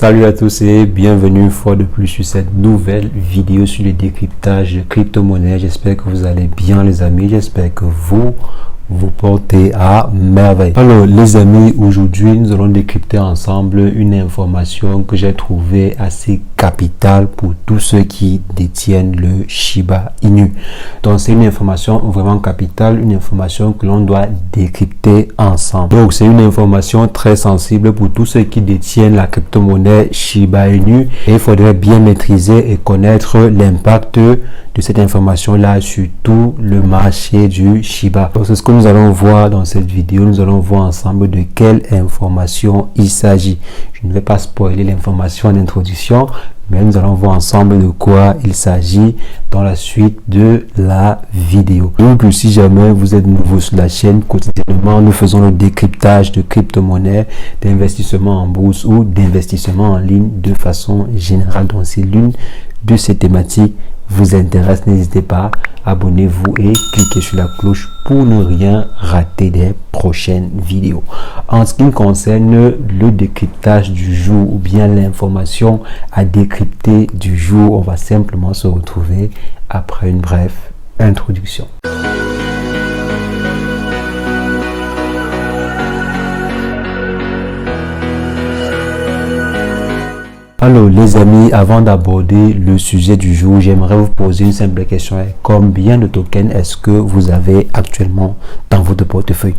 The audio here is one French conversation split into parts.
Salut à tous et bienvenue une fois de plus sur cette nouvelle vidéo sur le décryptage de crypto-monnaies. J'espère que vous allez bien les amis, j'espère que vous portez à merveille. Alors les amis, aujourd'hui nous allons décrypter ensemble une information que j'ai trouvée assez capitale pour tous ceux qui détiennent le Shiba Inu. Donc c'est une information vraiment capitale, une information que l'on doit décrypter ensemble. Donc c'est une information très sensible pour tous ceux qui détiennent la crypto-monnaie Shiba Inu et il faudrait bien maîtriser et connaître l'impact de cette information là sur tout le marché du Shiba. Donc c'est ce que nous allons voir dans cette vidéo. Nous allons voir ensemble de quelle information il s'agit. Je ne vais pas spoiler l'information en introduction, mais nous allons voir ensemble de quoi il s'agit dans la suite de la vidéo. Donc si jamais vous êtes nouveau sur la chaîne, quotidiennement nous faisons le décryptage de crypto-monnaies, d'investissement en bourse ou d'investissement en ligne de façon générale. Donc si l'une de ces thématiques vous intéresse, n'hésitez pas, abonnez-vous et cliquez sur la cloche pour ne rien rater des prochaines vidéos. En ce qui concerne le décryptage du jour ou bien l'information à décrypter du jour, on va simplement se retrouver après une brève introduction. Alors les amis, avant d'aborder le sujet du jour, j'aimerais vous poser une simple question. Combien de tokens est-ce que vous avez actuellement dans votre portefeuille?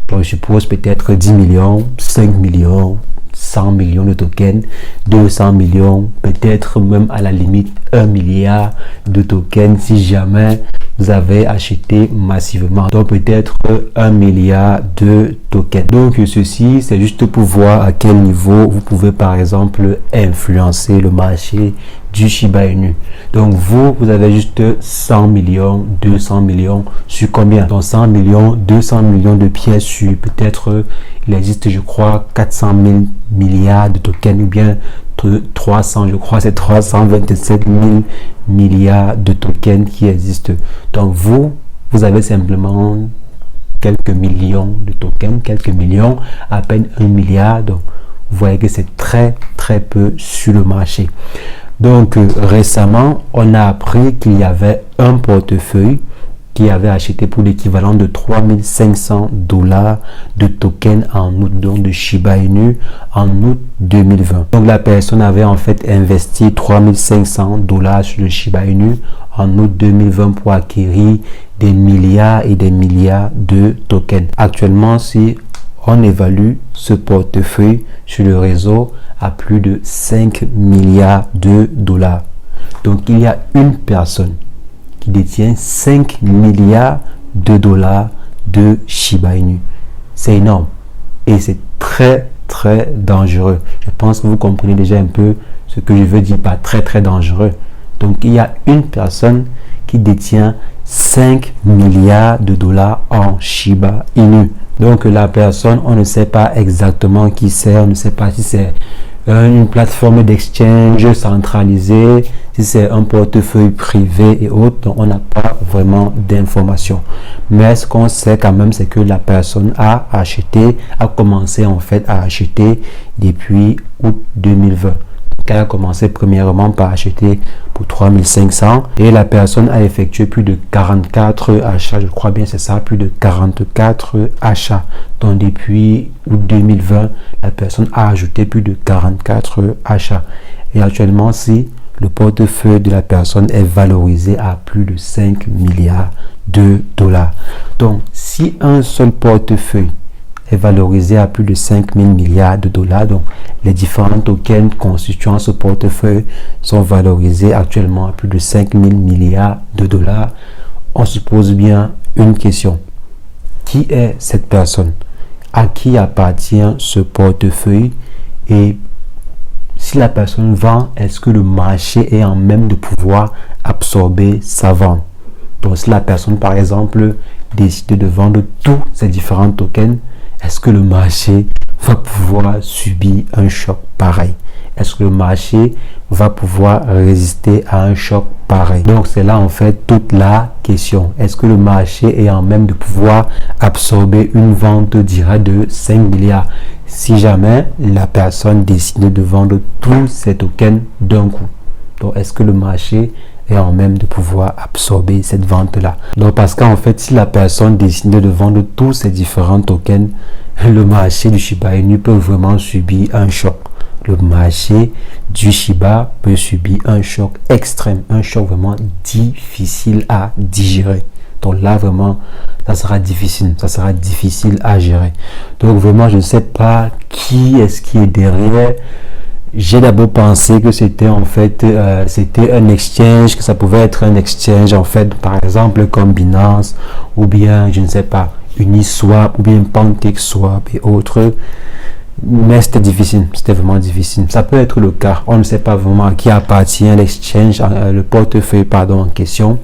Bon, je suppose peut-être 10 millions, 5 millions, 100 millions de tokens, 200 millions, peut-être même à la limite 1 milliard de tokens si jamais vous avez acheté massivement. Donc peut-être 1 milliard de tokens. Donc ceci, c'est juste pour voir à quel niveau vous pouvez par exemple influencer le marché du Shiba Inu. Donc vous avez juste 100 millions, 200 millions sur combien? Donc 100 millions, 200 millions de pièces sur peut-être, il existe je crois 400 000 milliards de tokens ou bien 300, je crois c'est 327 000 milliards de tokens qui existent. Donc vous avez simplement quelques millions de tokens, quelques millions, à peine 1 milliard. Donc vous voyez que c'est très peu sur le marché. Donc récemment on a appris qu'il y avait un portefeuille qui avait acheté pour l'équivalent de 3500 $ de tokens en août, donc de Shiba Inu en août 2020. Donc la personne avait en fait investi 3500 $ sur le Shiba Inu en août 2020 pour acquérir des milliards et des milliards de tokens. Actuellement, si on évalue ce portefeuille sur le réseau à plus de 5 milliards de dollars. Donc il y a une personne qui détient 5 milliards de dollars de Shiba Inu. C'est énorme et c'est très dangereux. Je pense que vous comprenez déjà un peu ce que je veux dire par très dangereux. Donc il y a une personne qui détient 5 milliards de dollars en Shiba Inu. Donc la personne, on ne sait pas exactement qui c'est, on ne sait pas si c'est une plateforme d'exchange centralisée, si c'est un portefeuille privé et autres. Donc on n'a pas vraiment d'informations. Mais ce qu'on sait quand même, c'est que la personne a commencé en fait à acheter depuis août 2020. Elle a commencé premièrement par acheter pour 3500 et la personne a effectué plus de 44 achats, je crois bien c'est ça, plus de 44 achats. Donc depuis août 2020, la personne a ajouté plus de 44 achats. Et actuellement, si le portefeuille de la personne est valorisé à plus de 5 milliards de dollars. Donc si un seul portefeuille est valorisé à plus de 5 000 milliards de dollars. Donc, les différents tokens constituant ce portefeuille sont valorisés actuellement à plus de 5 000 milliards de dollars. On se pose bien une question. Qui est cette personne? À qui appartient ce portefeuille? Et si la personne vend, est-ce que le marché est en même de pouvoir absorber sa vente? Donc, si la personne, par exemple, décide de vendre tous ces différents tokens, est-ce que le marché va pouvoir subir un choc pareil? Est-ce que le marché va pouvoir résister à un choc pareil? Donc c'est là en fait toute la question. Est-ce que le marché est en même de pouvoir absorber une vente directe de 5 milliards? si jamais la personne décide de vendre tous ces tokens d'un coup. Donc, est-ce que le marché est en même de pouvoir absorber cette vente-là? Donc, parce qu'en fait, si la personne décide de vendre tous ces différents tokens, le marché du Shiba Inu peut vraiment subir un choc. Le marché du Shiba peut subir un choc extrême, un choc vraiment difficile à digérer. Donc là, vraiment, ça sera difficile à gérer. Donc vraiment, je ne sais pas qui est derrière. J'ai d'abord pensé que c'était en fait, c'était un exchange, que ça pouvait être un exchange en fait, par exemple comme Binance, ou bien, je ne sais pas, Uniswap, ou bien PancakeSwap et autres. Mais c'était difficile, c'était vraiment difficile. Ça peut être le cas, on ne sait pas vraiment à qui appartient l'exchange, le portefeuille pardon en question,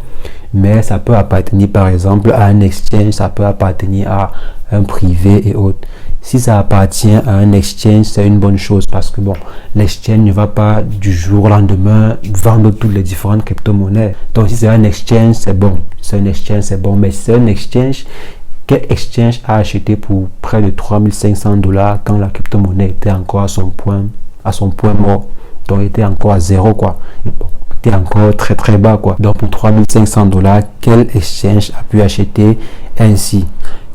mais ça peut appartenir par exemple à un exchange, ça peut appartenir à un privé et autres. Si ça appartient à un exchange, c'est une bonne chose parce que bon, l'exchange ne va pas du jour au lendemain vendre toutes les différentes crypto-monnaies. Donc si c'est un exchange, c'est bon. Si c'est un exchange, c'est bon. Mais si c'est un exchange, quel exchange a acheté pour près de 3500 $ quand la crypto-monnaie était encore à son point mort, donc était encore à zéro quoi, était encore très très bas quoi. Donc pour 3500 $, quel exchange a pu acheter ainsi?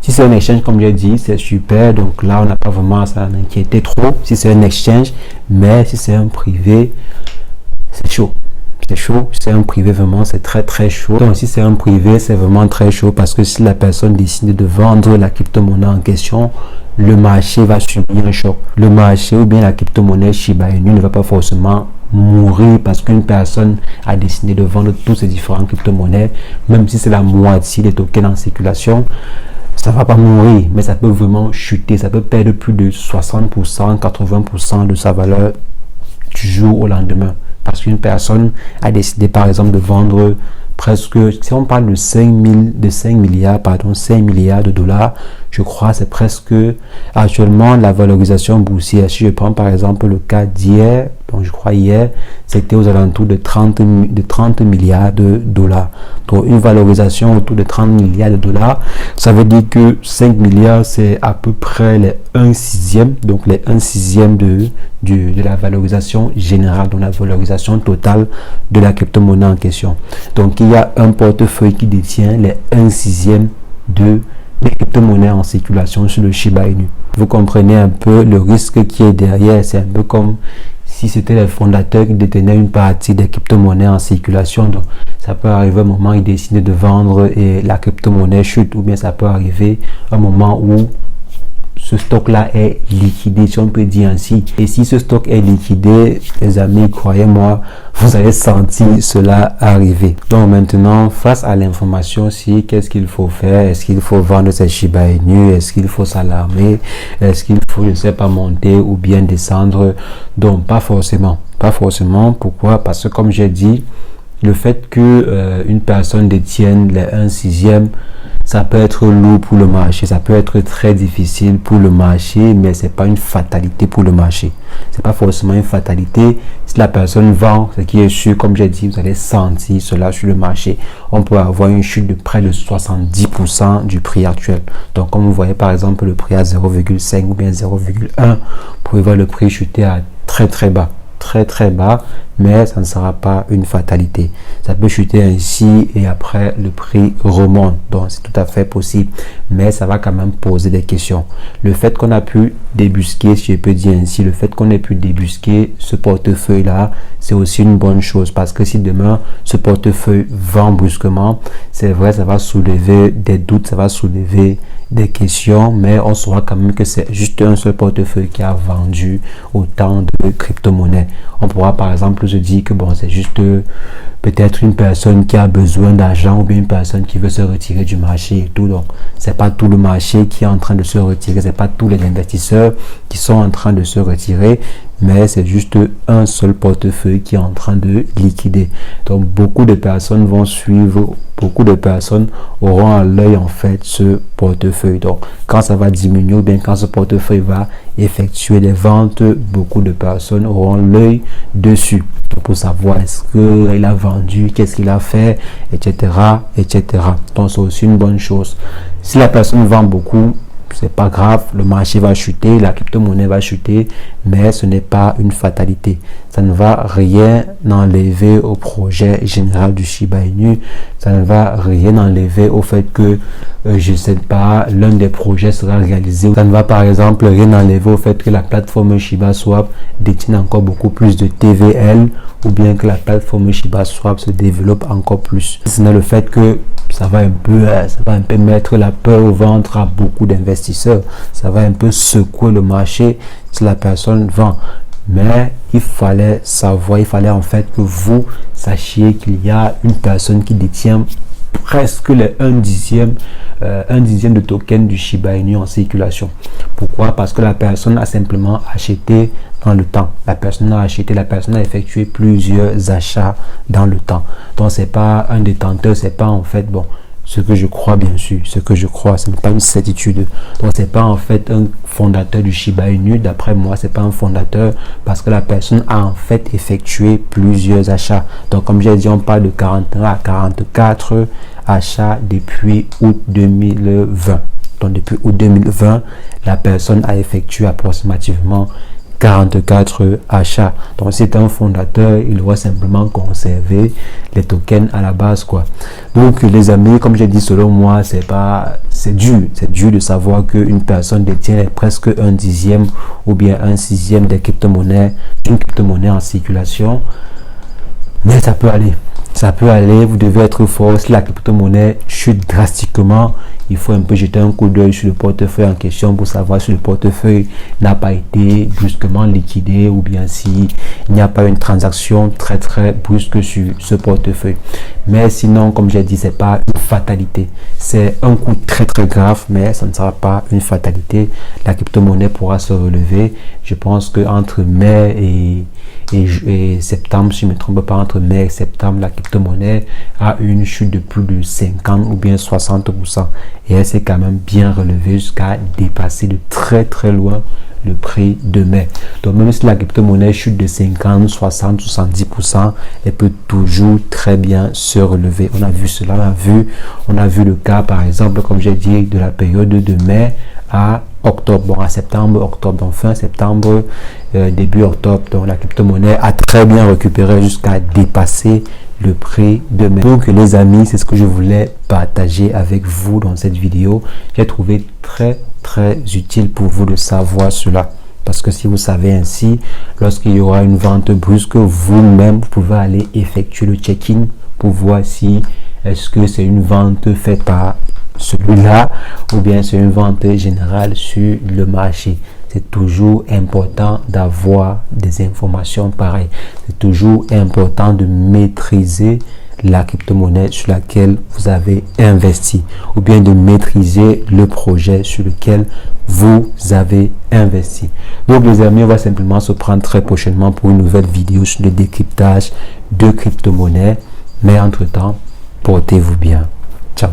Si c'est un exchange, comme j'ai dit, c'est super, donc là on n'a pas vraiment à s'en inquiéter trop si c'est un exchange, mais si c'est un privé, c'est chaud. C'est chaud, c'est un privé vraiment, c'est très très chaud. Donc si c'est un privé, c'est vraiment très chaud parce que si la personne décide de vendre la crypto-monnaie en question, le marché va subir un choc. Le marché ou bien la crypto-monnaie Shiba Inu ne va pas forcément mourir parce qu'une personne a décidé de vendre toutes ces différentes crypto-monnaies, même si c'est la moitié des tokens en circulation. Ça va pas mourir, mais ça peut vraiment chuter, ça peut perdre plus de 60%, 80% de sa valeur du jour au lendemain. Parce qu'une personne a décidé par exemple de vendre presque, si on parle de 5 milliards de dollars, je crois c'est presque actuellement la valorisation boursière. Si je prends par exemple le cas d'hier, donc je crois hier, c'était aux alentours de 30 milliards de dollars. Donc une valorisation autour de 30 milliards de dollars, ça veut dire que 5 milliards c'est à peu près les 1/6, donc les 1/6 de la valorisation générale, donc la valorisation totale de la crypto-monnaie en question. Donc il y a un portefeuille qui détient les 1/6 de les crypto-monnaies en circulation sur le Shiba Inu. Vous comprenez un peu le risque qui est derrière. C'est un peu comme si c'était les fondateurs qui détenaient une partie des crypto-monnaies en circulation. Donc ça peut arriver un moment où ils décident de vendre et la crypto-monnaie chute, ou bien ça peut arriver un moment où ce stock-là est liquidé, si on peut dire ainsi. Et si ce stock est liquidé, les amis, croyez-moi, vous allez sentir cela arriver. Donc maintenant, face à l'information, si qu'est-ce qu'il faut faire? Est-ce qu'il faut vendre ces Shiba Inu? Est-ce qu'il faut s'alarmer? Est-ce qu'il faut, je ne sais pas, monter ou bien descendre? Donc pas forcément. Pas forcément. Pourquoi? Parce que comme j'ai dit, le fait que une personne détienne les 1/6, ça peut être lourd pour le marché, ça peut être très difficile pour le marché, mais c'est pas une fatalité pour le marché. C'est pas forcément une fatalité. Si la personne vend, ce qui est sûr, comme j'ai dit, vous allez sentir cela sur le marché. On peut avoir une chute de près de 70% du prix actuel. Donc, comme vous voyez par exemple le prix à 0,5 ou bien 0,1, vous pouvez voir le prix chuter à très très bas. Très bas, mais ça ne sera pas une fatalité. Ça peut chuter ainsi et après le prix remonte, donc c'est tout à fait possible, mais ça va quand même poser des questions. Le fait qu'on a pu débusquer, si je peux dire ainsi, le fait qu'on ait pu débusquer ce portefeuille là, c'est aussi une bonne chose, parce que si demain ce portefeuille vend brusquement, c'est vrai, ça va soulever des doutes, ça va soulever des questions, mais on saura quand même que c'est juste un seul portefeuille qui a vendu autant de crypto-monnaies. On pourra par exemple se dire que bon, c'est juste peut-être une personne qui a besoin d'argent ou bien une personne qui veut se retirer du marché et tout. Donc c'est pas tout le marché qui est en train de se retirer, c'est pas tous les investisseurs qui sont en train de se retirer, mais c'est juste un seul portefeuille qui est en train de liquider. Donc beaucoup de personnes vont suivre, beaucoup de personnes auront à l'œil en fait ce portefeuille. Donc quand ça va diminuer ou bien quand ce portefeuille va effectuer des ventes, beaucoup de personnes auront l'œil dessus pour savoir est-ce qu'il a vendu, qu'est-ce qu'il a fait, etc. Donc c'est aussi une bonne chose. Si la personne vend beaucoup, c'est pas grave, le marché va chuter, la crypto-monnaie va chuter, mais ce n'est pas une fatalité. Ça ne va rien enlever au projet général du Shiba Inu, ça ne va rien enlever au fait que, je ne sais pas, l'un des projets sera réalisé. Ça ne va par exemple rien enlever au fait que la plateforme Shiba Swap détient encore beaucoup plus de TVL, ou bien que la plateforme Shiba Swap se développe encore plus. Ce n'est le fait que ça va un peu mettre la peur au ventre à beaucoup d'investisseurs. Ça va un peu secouer le marché si la personne vend. Mais il fallait savoir, il fallait en fait que vous sachiez qu'il y a une personne qui détient presque un dixième de token du Shiba Inu en circulation. Pourquoi? Parce que la personne a simplement acheté dans le temps. La personne a effectué plusieurs achats dans le temps. Donc c'est pas un détenteur, c'est pas en fait, bon, ce que je crois, bien sûr, ce n'est pas une certitude. Donc c'est pas en fait un fondateur du Shiba Inu. D'après moi, c'est pas un fondateur parce que la personne a en fait effectué plusieurs achats. Donc comme j'ai dit, on parle de 41 à 44 achats depuis août 2020. Donc depuis août 2020, la personne a effectué approximativement 44 achats. Donc si c'est un fondateur, il doit simplement conserver les tokens à la base, quoi. Donc les amis, comme j'ai dit, selon moi, c'est dur de savoir qu'une personne détient presque un dixième ou bien un sixième des crypto-monnaies, une crypto-monnaie en circulation. Mais ça peut aller, vous devez être fort. Si la crypto-monnaie chute drastiquement, il faut un peu jeter un coup d'œil sur le portefeuille en question pour savoir si le portefeuille n'a pas été brusquement liquidé ou bien si il n'y a pas une transaction très brusque sur ce portefeuille. Mais sinon, comme j'ai dit, c'est pas une fatalité. C'est un coup très grave, mais ça ne sera pas une fatalité. La crypto-monnaie pourra se relever. Je pense que entre mai et septembre, si je ne me trompe pas, entre mai et septembre, la crypto-monnaie a une chute de plus de 50 ou bien 60%. Et elle s'est quand même bien relevée jusqu'à dépasser de très loin le prix de mai. Donc même si la crypto-monnaie chute de 50, 60, 70%, elle peut toujours très bien se relever. On a vu cela, on a vu le cas par exemple, comme j'ai dit, de la période de mai à octobre, bon à septembre, octobre, donc fin septembre, début octobre. Donc la crypto-monnaie a très bien récupéré jusqu'à dépasser le prix de mai. Donc les amis, c'est ce que je voulais partager avec vous dans cette vidéo. J'ai trouvé très utile pour vous de savoir cela, parce que si vous savez ainsi, lorsqu'il y aura une vente brusque, vous-même vous pouvez aller effectuer le check-in pour voir si est-ce que c'est une vente faite par celui-là ou bien c'est une vente générale sur le marché. C'est toujours important d'avoir des informations pareilles. C'est toujours important de maîtriser la crypto-monnaie sur laquelle vous avez investi ou bien de maîtriser le projet sur lequel vous avez investi. Donc les amis, on va simplement se prendre très prochainement pour une nouvelle vidéo sur le décryptage de crypto-monnaie. Mais entre-temps, portez-vous bien. Ciao.